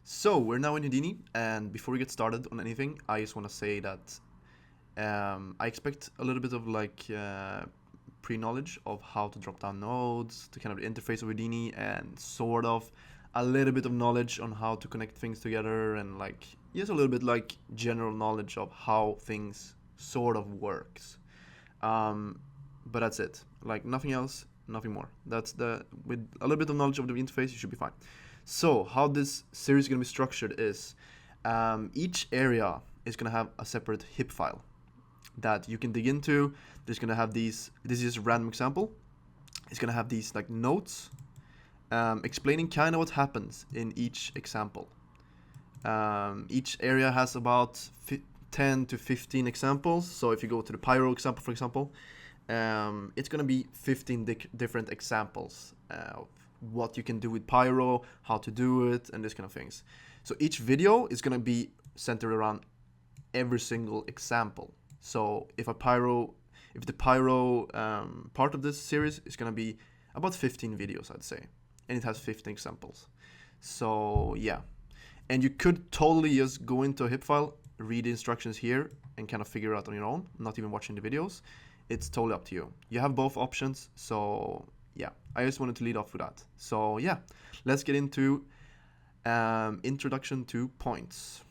So we're now in Houdini, and before we get started on anything, I just want to say that I expect a little bit of pre-knowledge of how to drop down nodes, to kind of the interface of Houdini, and sort of a little bit of knowledge on how to connect things together, and just a little bit like general knowledge of how things sort of works. Um, but that's it. Like nothing else, nothing more. That's the with a little bit of knowledge of the interface, you should be fine. So how this series is going to be structured is each area is going to have a separate hip file that you can dig into. There's going to have these. This is just a random example. It's going to have these like notes explaining kind of what happens in each example. Each area has about 10 to 15 examples. So if you go to the pyro example, for example, it's going to be 15 different examples of what you can do with pyro, how to do it, and this kind of things. So each video is going to be centered around every single example. So if the pyro part of this series is going to be about 15 videos, I'd say, and it has 15 examples. So yeah, and you could totally just go into a hip file, read the instructions here, and kind of figure it out on your own, not even watching the videos. It's totally up to you. You have both options, so yeah, I just wanted to lead off with that. So yeah, let's get into introduction to points.